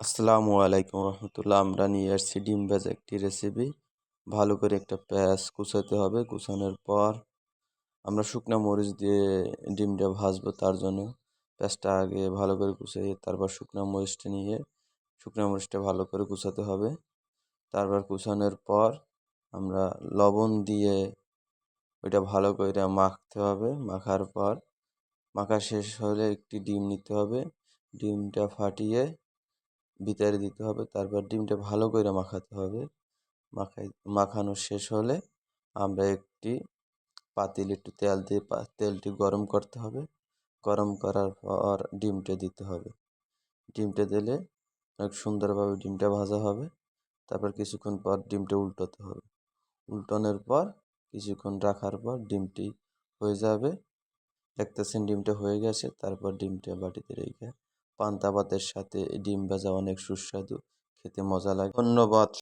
আসসালামু আলাইকুম রহমতুল্লাহ। আমরা নিয়ে আসছি ডিম ভাজা একটি রেসিপি। ভালো করে একটা পেঁয়াজ কুচাতে হবে। কুচানোর পর আমরা শুকনা মরিচ দিয়ে ডিমটা ভাজবো, তার জন্য পেঁয়াজটা আগে ভালো করে কুচিয়ে তারপর শুকনা মরিচটা নিয়ে শুকনা মরিচটা ভালো করে কুচাতে হবে। তারপর কুচানোর পর আমরা লবণ দিয়ে ওইটা ভালো করে মাখতে হবে। মাখার পর মাখা শেষ হলে একটি ডিম নিতে হবে। ডিমটা ফাটিয়ে ভিতরে দিতে হবে। তারপর ডিমটা ভালো করে মাখাতে হবে। মাখানো শেষ হলে আমরা একটি পাতিলে একটু তেল দিয়ে তেলটি গরম করতে হবে। গরম করার পর ডিমটা দিতে হবে। ডিমটা দিলে অনেক সুন্দরভাবে ডিমটা ভাজা হবে। তারপর কিছুক্ষণ পর ডিমটা উল্টাতে হবে। উল্টানোর পর কিছুক্ষণ রাখার পর ডিমটি হয়ে যাবে। দেখতেছেন ডিমটা হয়ে গেছে। তারপর ডিমটা বাটিতে রেখে পান্তা ভাতের সাথে ডিম ভাজা অনেক সুস্বাদু, খেতে মজা লাগে। ধন্যবাদ।